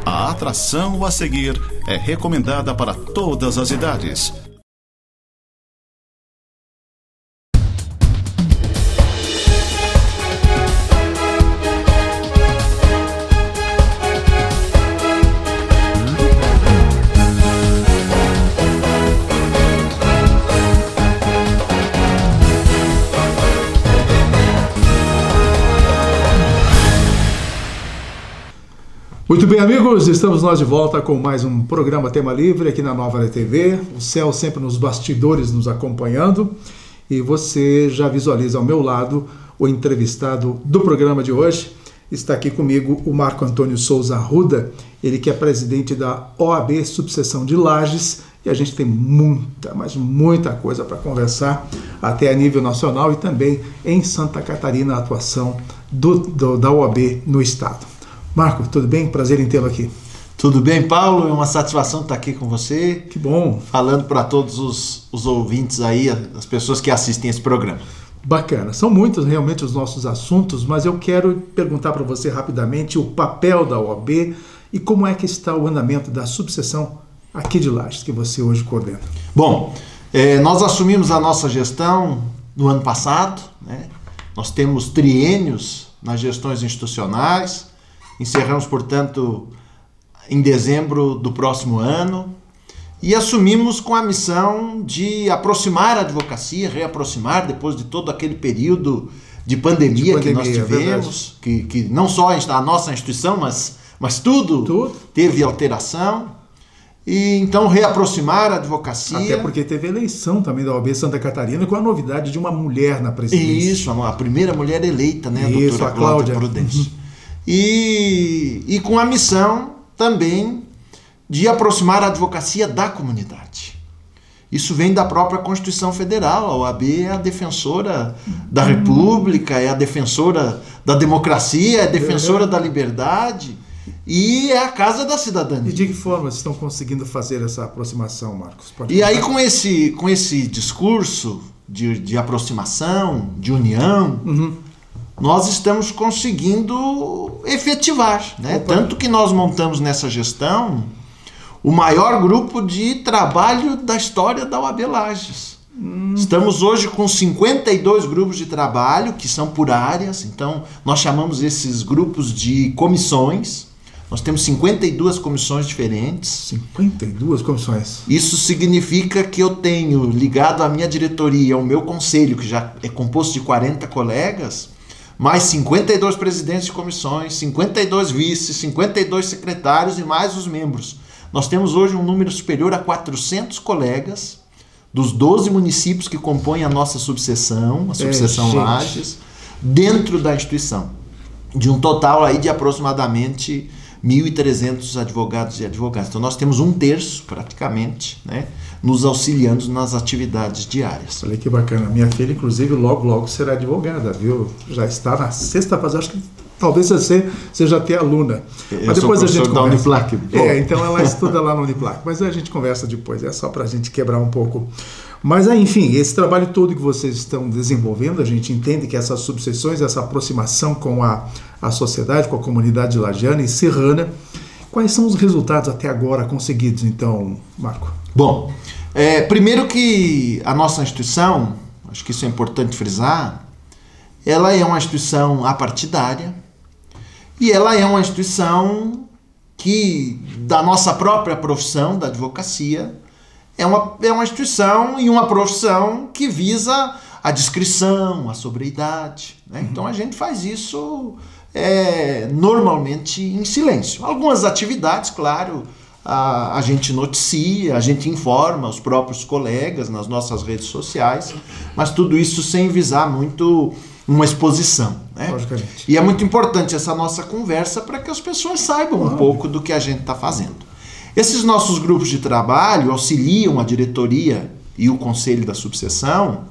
A atração a seguir é recomendada para todas as idades. Muito bem, amigos, estamos nós de volta com mais um programa Tema Livre aqui na Nova TV. O Céu sempre nos bastidores nos acompanhando e você já visualiza ao meu lado o entrevistado do programa de hoje. Está aqui comigo o Marco Antônio Souza Arruda, ele que é presidente da OAB Subseção de Lages, e a gente tem muita, mas muita coisa para conversar até a nível nacional e também em Santa Catarina, a atuação da OAB no estado. Marco, tudo bem? Prazer em tê-lo aqui. Tudo bem, Paulo? É uma satisfação estar aqui com você. Que bom. Falando para todos os ouvintes aí, as pessoas que assistem esse programa. Bacana. São muitos realmente os nossos assuntos, mas eu quero perguntar para você rapidamente o papel da OAB e como é que está o andamento da subseção aqui de Lages, que você hoje coordena. Bom, nós assumimos a nossa gestão no ano passado, né? Nós temos triênios nas gestões institucionais. Encerramos, portanto, em dezembro do próximo ano e assumimos com a missão de aproximar a advocacia, reaproximar depois de todo aquele período de pandemia que nós tivemos, que não só a nossa instituição, mas tudo teve alteração. E então reaproximar a advocacia. Até porque teve eleição também da OAB Santa Catarina com a novidade de uma mulher na presidência. Isso, a primeira mulher eleita, né? Isso, a doutora Cláudia Prudêncio. E com a missão também de aproximar a advocacia da comunidade. Isso vem da própria Constituição Federal. A OAB é a defensora da República, é a defensora da democracia, é a defensora da liberdade e é a casa da cidadania. E de que forma vocês estão conseguindo fazer essa aproximação, Marcos? E aí com esse discurso de aproximação, de união, nós estamos conseguindo efetivar, né? Tanto que nós montamos nessa gestão o maior grupo de trabalho da história da OAB Lages. Estamos hoje com 52 grupos de trabalho, que são por áreas, então nós chamamos esses grupos de comissões. Nós temos 52 comissões diferentes. 52 comissões. Isso significa que eu tenho ligado à minha diretoria, ao meu conselho, que já é composto de 40 colegas, mais 52 presidentes de comissões, 52 vices, 52 secretários e mais os membros. Nós temos hoje um número superior a 400 colegas dos 12 municípios que compõem a nossa subseção, a subseção Lages, dentro da instituição, de um total aí de aproximadamente 1.300 advogados e advogadas. Então nós temos um terço, praticamente, né, nos auxiliando nas atividades diárias. Olha que bacana. Minha filha, inclusive, logo será advogada, viu? Já está na sexta fase, acho que talvez você seja até aluna. Mas depois a gente conversa. Da Uniplac. Então ela estuda lá na Uniplac. Mas a gente conversa depois, é só para a gente quebrar um pouco. Mas, enfim, esse trabalho todo que vocês estão desenvolvendo, a gente entende que essas subseções, essa aproximação com a sociedade, com a comunidade lagiana e serrana, quais são os resultados até agora conseguidos, então, Marco? Bom, primeiro que a nossa instituição, acho que isso é importante frisar, ela é uma instituição apartidária e ela é uma instituição que, da nossa própria profissão, da advocacia, é uma instituição e uma profissão que visa a discrição, a sobriedade, né? Então a gente faz isso normalmente em silêncio. Algumas atividades, claro, a gente noticia, a gente informa os próprios colegas nas nossas redes sociais, mas tudo isso sem visar muito uma exposição, né? Logicamente. E é muito importante essa nossa conversa para que as pessoas saibam um pouco do que a gente está fazendo. Esses nossos grupos de trabalho auxiliam a diretoria e o conselho da subseção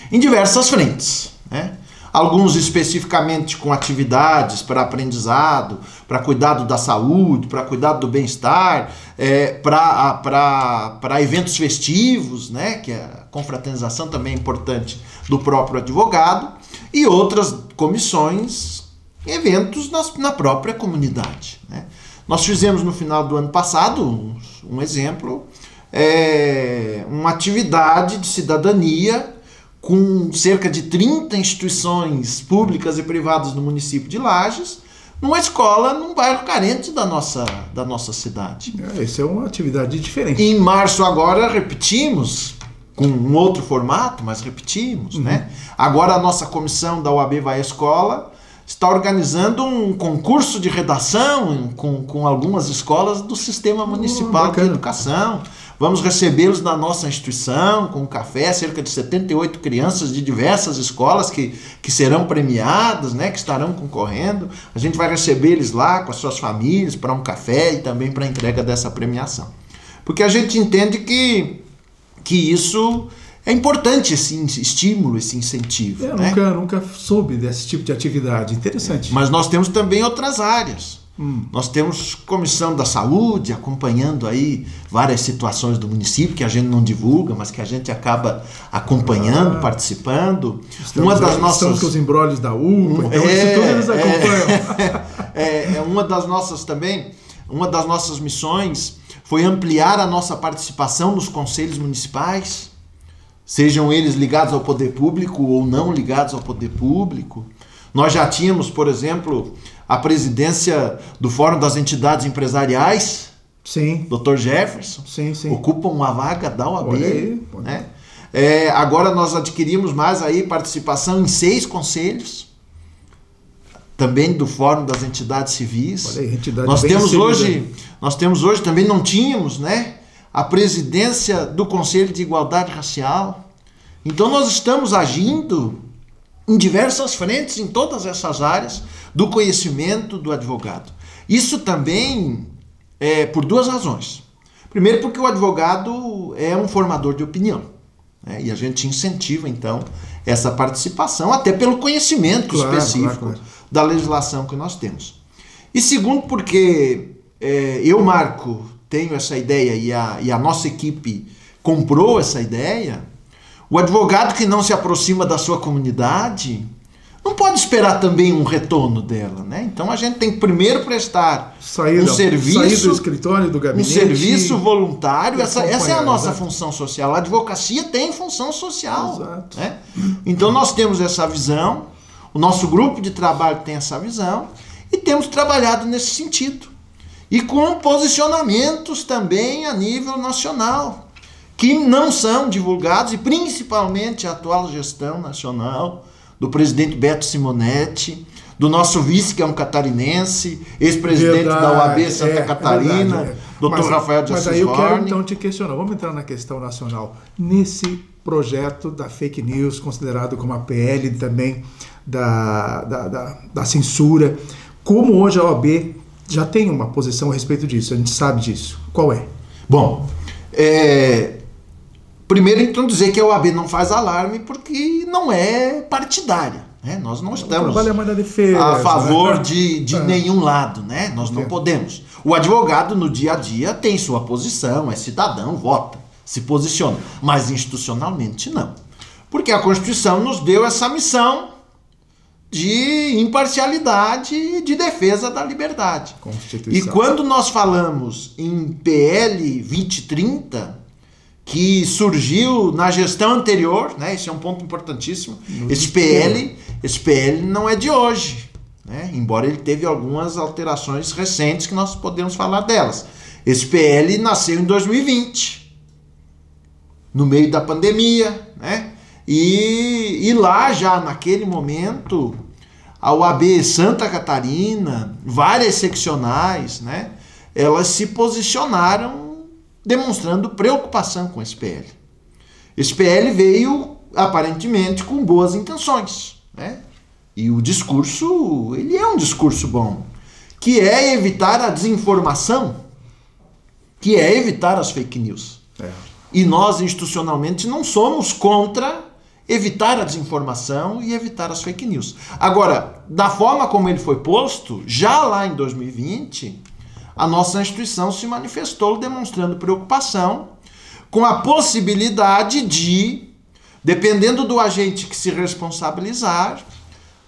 em diversas frentes, né? Alguns especificamente com atividades para aprendizado, para cuidado da saúde, para cuidado do bem-estar, para eventos festivos, né? Que a confraternização também é importante do próprio advogado, e outras comissões, eventos na própria comunidade, né? Nós fizemos no final do ano passado, um exemplo, uma atividade de cidadania com cerca de 30 instituições públicas e privadas do município de Lages, numa escola, num bairro carente da nossa cidade. Isso é uma atividade diferente. Em março agora repetimos, com um outro formato, mas repetimos, né? Agora a nossa comissão da UAB Vai à Escola está organizando um concurso de redação com algumas escolas do Sistema Municipal de Educação. Vamos recebê-los na nossa instituição com um café, cerca de 78 crianças de diversas escolas que serão premiadas, né, que estarão concorrendo. A gente vai receber eles lá com as suas famílias para um café e também para a entrega dessa premiação. Porque a gente entende que isso é importante, esse estímulo, esse incentivo. Eu né? nunca soube desse tipo de atividade. Interessante. Mas nós temos também outras áreas. Nós temos Comissão da Saúde acompanhando aí várias situações do município que a gente não divulga, mas que a gente acaba acompanhando, participando. Estamos com os embrólios da UPA, então isso tudo eles acompanham. Uma das nossas missões foi ampliar a nossa participação nos conselhos municipais, sejam eles ligados ao poder público ou não ligados ao poder público. Nós já tínhamos, por exemplo, a presidência do Fórum das Entidades Empresariais, sim. Dr. Jefferson, sim. ocupa uma vaga da OAB. Olha aí. Né? Agora nós adquirimos mais aí participação em 6 conselhos, também do Fórum das Entidades Civis. Olha aí, entidade nós temos hoje, também não tínhamos, né, a presidência do Conselho de Igualdade Racial. Então nós estamos agindo em diversas frentes, em todas essas áreas do conhecimento do advogado. Isso também é por 2 razões. Primeiro, porque o advogado é um formador de opinião, né? E a gente incentiva, então, essa participação, até pelo conhecimento específico da legislação que nós temos. E segundo, porque eu, Marco, tenho essa ideia e a nossa equipe comprou essa ideia. O advogado que não se aproxima da sua comunidade não pode esperar também um retorno dela, né? Então a gente tem que primeiro prestar sair do escritório, do gabinete, um serviço voluntário. Essa é a nossa função social. A advocacia tem função social. Exato. Né? Então nós temos essa visão, o nosso grupo de trabalho tem essa visão e temos trabalhado nesse sentido. E com posicionamentos também a nível nacional, que não são divulgados, e principalmente a atual gestão nacional do presidente Beto Simonetti, do nosso vice, que é um catarinense, ex-presidente da UAB Santa Catarina, Dr. Rafael de Assis. Mas aí eu quero então te questionar, vamos entrar na questão nacional. Nesse projeto da fake news, considerado como a PL também da censura, como hoje a OAB já tem uma posição a respeito disso, a gente sabe disso. Qual é? Bom, primeiro, então, dizer que a OAB não faz alarme porque não é partidária. Né? Nós não estamos a favor de nenhum lado. Né? Nós não podemos. O advogado, no dia a dia, tem sua posição, é cidadão, vota, se posiciona. Mas institucionalmente, não. Porque a Constituição nos deu essa missão de imparcialidade e de defesa da liberdade. E quando nós falamos em PL 2030... que surgiu na gestão anterior, né? Esse é um ponto importantíssimo. Esse PL não é de hoje, né? Embora ele teve algumas alterações recentes que nós podemos falar delas. Esse PL nasceu em 2020, no meio da pandemia, né? E lá já naquele momento a UAB Santa Catarina, várias seccionais, né? Elas se posicionaram demonstrando preocupação com esse PL. Esse PL veio, aparentemente, com boas intenções, né? E o discurso, ele é um discurso bom, que é evitar a desinformação, que é evitar as fake news. E nós, institucionalmente, não somos contra evitar a desinformação e evitar as fake news. Agora, da forma como ele foi posto, já lá em 2020... a nossa instituição se manifestou demonstrando preocupação com a possibilidade de, dependendo do agente que se responsabilizar,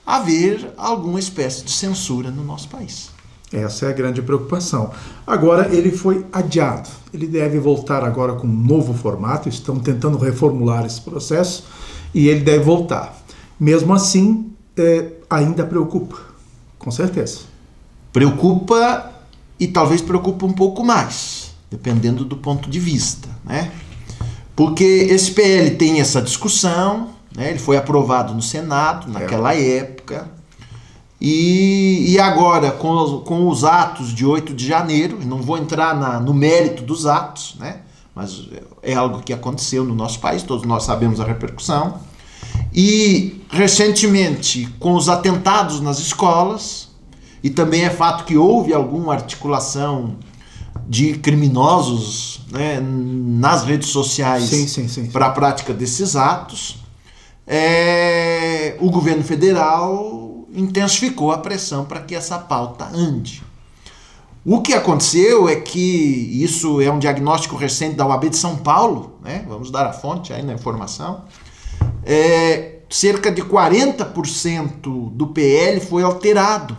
haver alguma espécie de censura no nosso país. Essa é a grande preocupação. Agora, ele foi adiado. Ele deve voltar agora com um novo formato. Estão tentando reformular esse processo e ele deve voltar. Mesmo assim, ainda preocupa, com certeza. Preocupa e talvez preocupa um pouco mais, dependendo do ponto de vista, né? Porque esse PL tem essa discussão, né? Ele foi aprovado no Senado naquela época. E agora, com os atos de 8 de janeiro, não vou entrar no mérito dos atos, né? Mas é algo que aconteceu no nosso país, todos nós sabemos a repercussão. E, recentemente, com os atentados nas escolas, e também é fato que houve alguma articulação de criminosos, né, nas redes sociais para a prática desses atos, o governo federal intensificou a pressão para que essa pauta ande. O que aconteceu é que, isso é um diagnóstico recente da OAB de São Paulo, né? Vamos dar a fonte aí na informação, cerca de 40% do PL foi alterado,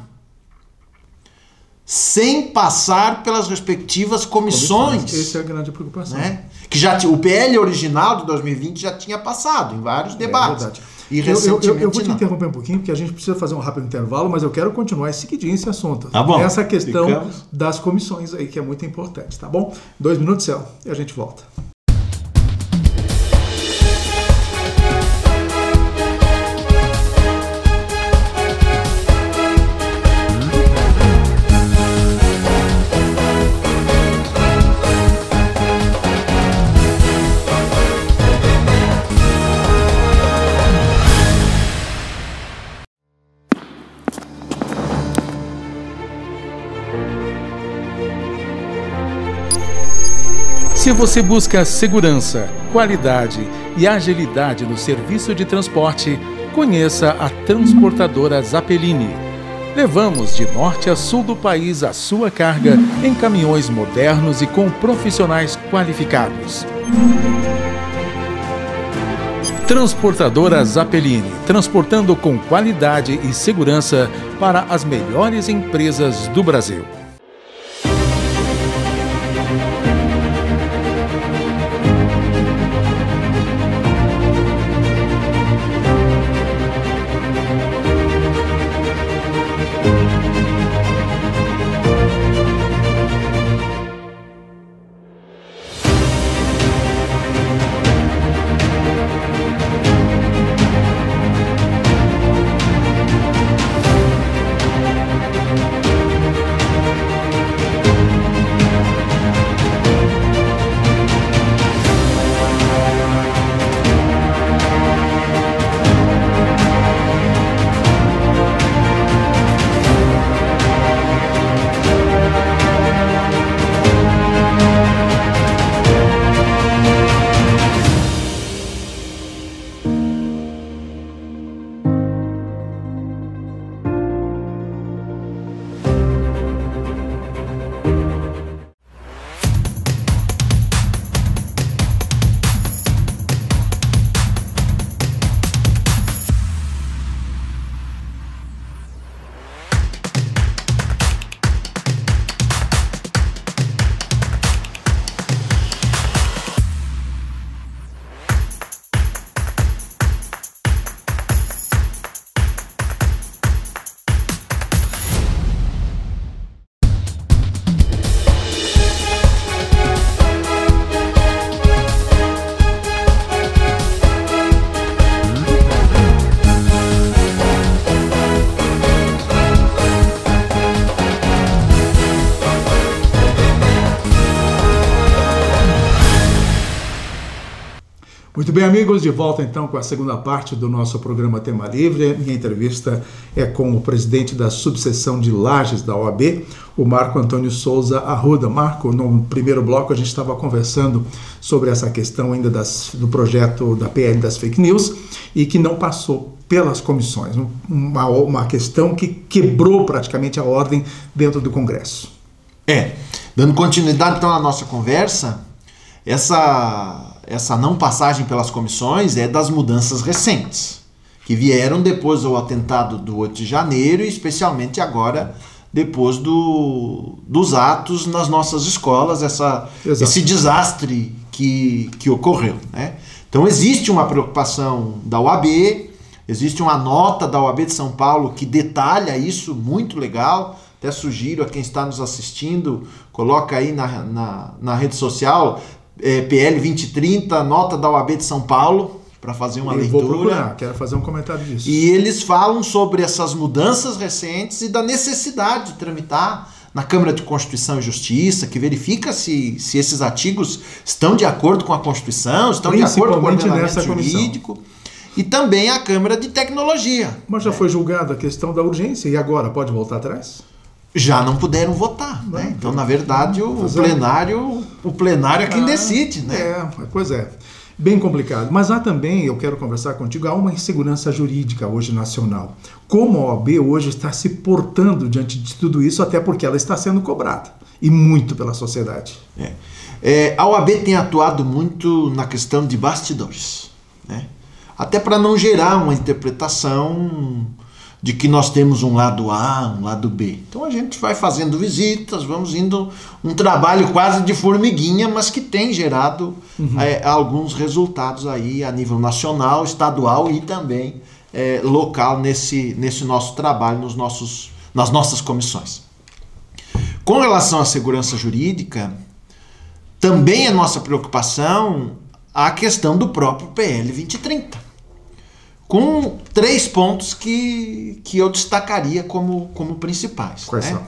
sem passar pelas respectivas comissões. Essa é a grande preocupação. Né? Que o PL original de 2020 já tinha passado em vários debates. Verdade. E recentemente eu vou te interromper um pouquinho, porque a gente precisa fazer um rápido intervalo, mas eu quero continuar seguidinho esse assunto. Tá bom. Essa questão das comissões aí, que é muito importante, tá bom? 2 minutos, Céu, e a gente volta. Se você busca segurança, qualidade e agilidade no serviço de transporte, conheça a transportadora Zappellini. Levamos de norte a sul do país a sua carga em caminhões modernos e com profissionais qualificados. Transportadora Zappellini, transportando com qualidade e segurança para as melhores empresas do Brasil. Muito bem, amigos, de volta então com a segunda parte do nosso programa Tema Livre. Minha entrevista é com o presidente da subseção de Lages da OAB, o Marco Antônio Souza Arruda. Marco, no primeiro bloco a gente estava conversando sobre essa questão ainda do projeto da PL das fake news e que não passou pelas comissões, uma questão que quebrou praticamente a ordem dentro do Congresso. Dando continuidade então à nossa conversa, essa não passagem pelas comissões é das mudanças recentes, que vieram depois do atentado do 8 de janeiro e especialmente agora depois dos atos nas nossas escolas, esse desastre que ocorreu, né? Então existe uma preocupação da OAB, existe uma nota da OAB de São Paulo que detalha isso, muito legal. Até sugiro a quem está nos assistindo, coloca aí na rede social, PL 2030, nota da OAB de São Paulo, para fazer uma leitura. Vou procurar, quero fazer um comentário disso. E eles falam sobre essas mudanças recentes e da necessidade de tramitar na Câmara de Constituição e Justiça, que verifica se esses artigos estão de acordo com a Constituição, estão de acordo com o ordenamento jurídico. E também a Câmara de Tecnologia. Mas já foi julgada a questão da urgência e agora pode voltar atrás? Já não puderam votar, né? Então, na verdade, o plenário é quem decide, né? Pois é. Bem complicado. Mas há também, eu quero conversar contigo, há uma insegurança jurídica hoje nacional. Como a OAB hoje está se portando diante de tudo isso, até porque ela está sendo cobrada, e muito pela sociedade. A OAB tem atuado muito na questão de bastidores, né? Até para não gerar uma interpretação de que nós temos um lado A, um lado B. Então a gente vai fazendo visitas, vamos indo, um trabalho quase de formiguinha, mas que tem gerado alguns resultados aí a nível nacional, estadual e também local nesse nosso trabalho, nas nossas comissões. Com relação à segurança jurídica, também é nossa preocupação a questão do próprio PL 2030. Com 3 pontos que eu destacaria como principais. Quais são?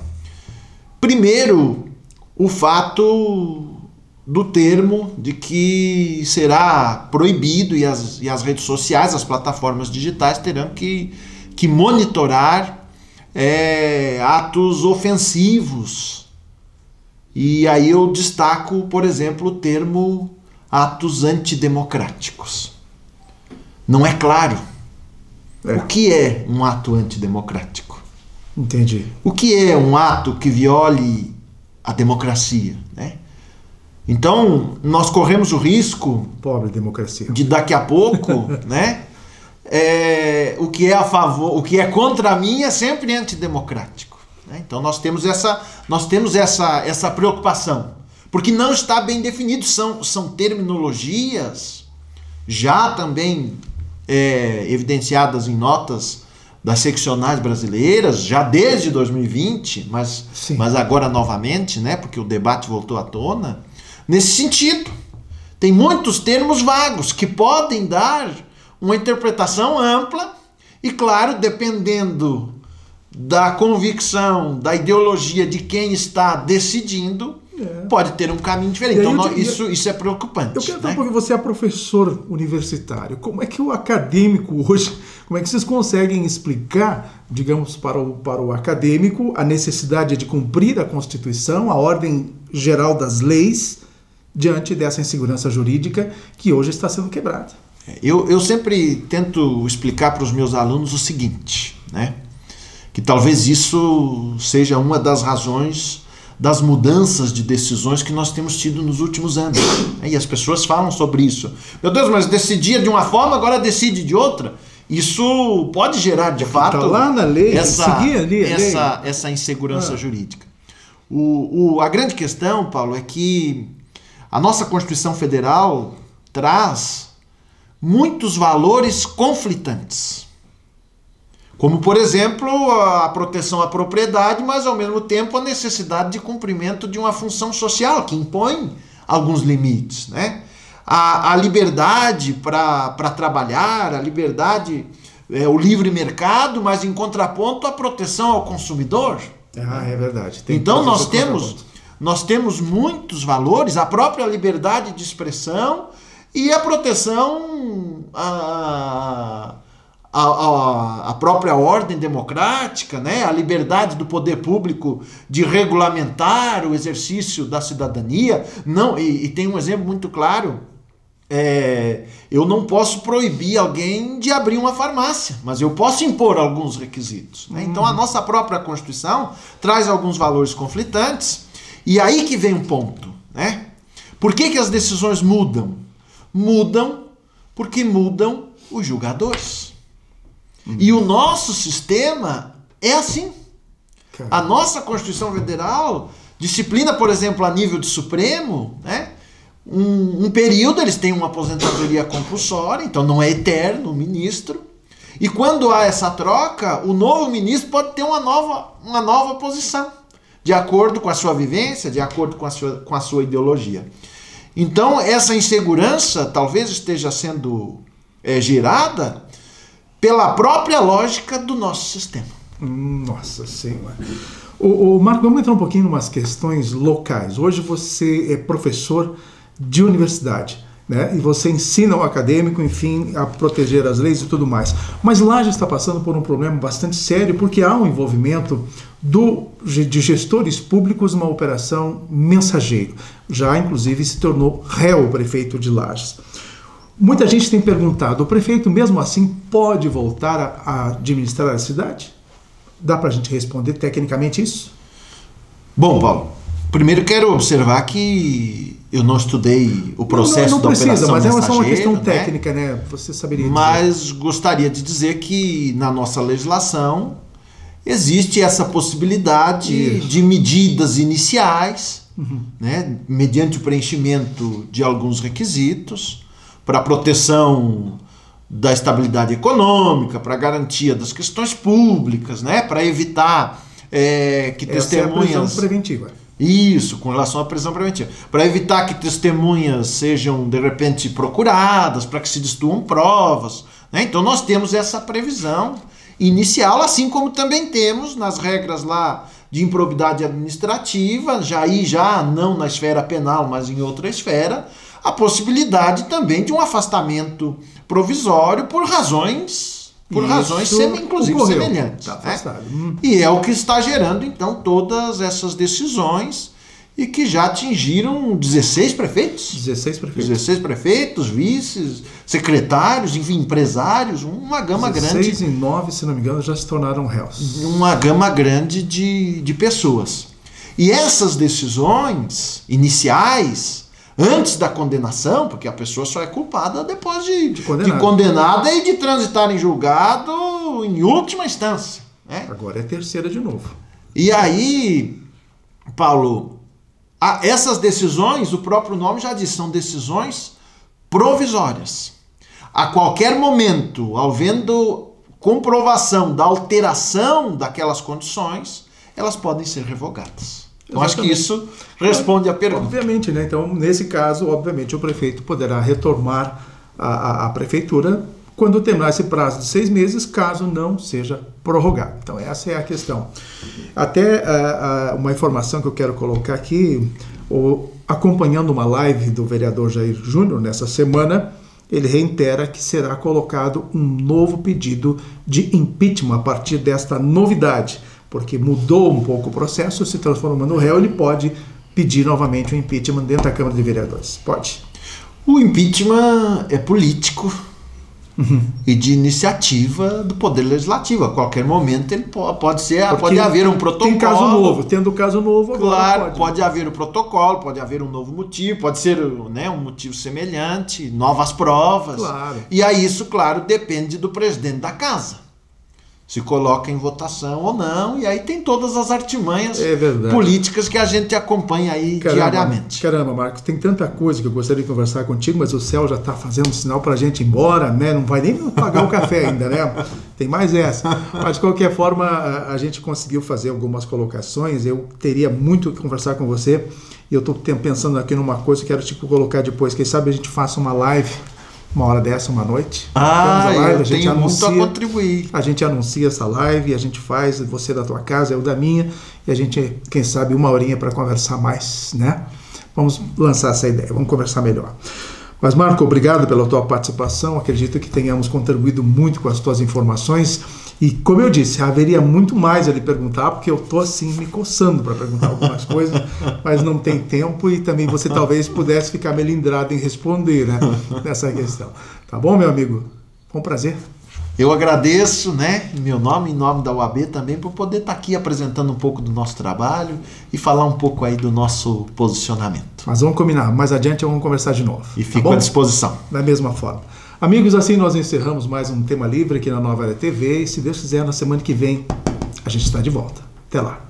Primeiro, o fato do termo de que será proibido e as redes sociais, as plataformas digitais terão que monitorar atos ofensivos. E aí eu destaco, por exemplo, o termo atos antidemocráticos. Não é claro o que é um ato antidemocrático. Entendi. O que é um ato que viole a democracia, né? Então, nós corremos o risco... Pobre democracia. De daqui a pouco, né? O que é a favor, o que é contra mim é sempre antidemocrático, né? Então, nós temos essa preocupação. Porque não está bem definido. São terminologias já também evidenciadas em notas das seccionais brasileiras, já desde 2020, mas agora novamente, né, porque o debate voltou à tona, nesse sentido. Tem muitos termos vagos que podem dar uma interpretação ampla e, claro, dependendo da convicção, da ideologia de quem está decidindo, pode ter um caminho diferente. Então, isso é preocupante. Eu quero porque você é professor universitário. Como é que o acadêmico hoje, como é que vocês conseguem explicar, digamos, para o acadêmico a necessidade de cumprir a Constituição, a ordem geral das leis, diante dessa insegurança jurídica que hoje está sendo quebrada? Eu sempre tento explicar para os meus alunos o seguinte, né? Que talvez isso seja uma das razões das mudanças de decisões que nós temos tido nos últimos anos. E as pessoas falam sobre isso. Meu Deus, mas decidia de uma forma, agora decide de outra. Isso pode gerar, de fato, lá na lei, essa insegurança jurídica. A grande questão, Paulo, é que a nossa Constituição Federal traz muitos valores conflitantes. Como, por exemplo, a proteção à propriedade, mas, ao mesmo tempo, a necessidade de cumprimento de uma função social, que impõe alguns limites, né? A liberdade para trabalhar, a liberdade, o livre mercado, mas, em contraponto, a proteção ao consumidor. É verdade. Então, nós temos muitos valores, a própria liberdade de expressão e a proteção a própria ordem democrática, né? A liberdade do poder público de regulamentar o exercício da cidadania. Não, e tem um exemplo muito claro. Eu não posso proibir alguém de abrir uma farmácia, mas eu posso impor alguns requisitos, né? Então a nossa própria Constituição traz alguns valores conflitantes, e aí que vem um ponto, né? Por que as decisões mudam? Mudam porque mudam os julgadores. E o nosso sistema é assim. A nossa Constituição Federal disciplina, por exemplo, a nível de Supremo, né? Um período eles têm uma aposentadoria compulsória, então não é eterno o ministro. E quando há essa troca, o novo ministro pode ter uma nova posição, de acordo com a sua vivência, de acordo com a sua ideologia. Então, essa insegurança talvez esteja sendo gerada pela própria lógica do nosso sistema. Nossa Senhora. Marco, vamos entrar um pouquinho em umas questões locais. Hoje você é professor de universidade, né? E você ensina o acadêmico, enfim, a proteger as leis e tudo mais. Mas Lages está passando por um problema bastante sério, porque há um envolvimento de gestores públicos numa operação mensageiro. Já, inclusive, se tornou réu o prefeito de Lages. Muita gente tem perguntado, o prefeito mesmo assim pode voltar a administrar a cidade? Dá para a gente responder tecnicamente isso? Bom, Paulo, primeiro quero observar que eu não estudei o processo da operação mensageiro. Não precisa, mas é só uma questão técnica, né? Você saberia dizer. Mas gostaria de dizer que na nossa legislação existe essa possibilidade de medidas iniciais, né, mediante o preenchimento de alguns requisitos, para proteção da estabilidade econômica, para garantia das questões públicas, né, para evitar que testemunhas... É a prisão preventiva. Isso, com relação à prisão preventiva. Para evitar que testemunhas sejam, de repente, procuradas, para que se destruam provas, né? Então nós temos essa previsão inicial, assim como também temos nas regras lá de improbidade administrativa, já não na esfera penal, mas em outra esfera, a possibilidade também de um afastamento provisório por razões inclusive semelhantes. Tá, né? E é o que está gerando, então, todas essas decisões e que já atingiram 16 prefeitos. 16 prefeitos. 16 prefeitos, vices, secretários, enfim, empresários, uma gama 16 grande. 16 e 9, se não me engano, já se tornaram réus. Uma gama grande de pessoas. E essas decisões iniciais, antes da condenação, porque a pessoa só é culpada depois de condenada e de transitar em julgado em última instância, né? Agora é terceira de novo. E aí, Paulo, essas decisões, o próprio nome já diz, são decisões provisórias. A qualquer momento, havendo comprovação da alteração daquelas condições, elas podem ser revogadas. Eu acho que isso responde à pergunta. Obviamente, né? Então, nesse caso, obviamente, o prefeito poderá retornar à prefeitura quando terminar esse prazo de 6 meses, caso não seja prorrogado. Então, essa é a questão. Até uma informação que eu quero colocar aqui, acompanhando uma live do vereador Jair Júnior nessa semana, ele reitera que será colocado um novo pedido de impeachment a partir desta novidade, porque mudou um pouco o processo, se transformando no réu, ele pode pedir novamente o impeachment dentro da Câmara de Vereadores. Pode. O impeachment é político e de iniciativa do Poder Legislativo. A qualquer momento ele pode haver um protocolo. Tem caso novo. Tendo caso novo, agora claro, pode haver o protocolo, pode haver um novo motivo, pode ser, né, um motivo semelhante, novas provas. Claro. E aí isso, claro, depende do presidente da casa. Se coloca em votação ou não, e aí tem todas as artimanhas políticas que a gente acompanha aí diariamente. Caramba, Marcos, tem tanta coisa que eu gostaria de conversar contigo, mas o céu já está fazendo sinal para a gente ir embora, né? Não vai nem pagar o café ainda, né? Tem mais essa. Mas, de qualquer forma, a gente conseguiu fazer algumas colocações. Eu teria muito que conversar com você, e eu estou pensando aqui numa coisa que quero te colocar depois. Quem sabe a gente faça uma live, uma hora dessa, uma noite. Eu tenho muito a contribuir. A gente anuncia essa live, a gente faz, você da tua casa, eu da minha, e a gente, quem sabe, uma horinha para conversar mais, né? Vamos lançar essa ideia, vamos conversar melhor. Mas, Marco, obrigado pela tua participação, acredito que tenhamos contribuído muito com as tuas informações, e como eu disse, haveria muito mais a lhe perguntar, porque eu estou assim me coçando para perguntar algumas coisas, mas não tem tempo, e também você talvez pudesse ficar melindrado em responder, né, nessa questão. Tá bom, meu amigo? Foi um prazer. Eu agradeço, né, em meu nome, em nome da UAB também, por poder estar aqui apresentando um pouco do nosso trabalho e falar um pouco aí do nosso posicionamento. Mas vamos combinar, mais adiante vamos conversar de novo. E fico à disposição. Da mesma forma. Amigos, assim nós encerramos mais um Tema Livre aqui na Nova Era TV, e se Deus quiser, na semana que vem a gente está de volta. Até lá.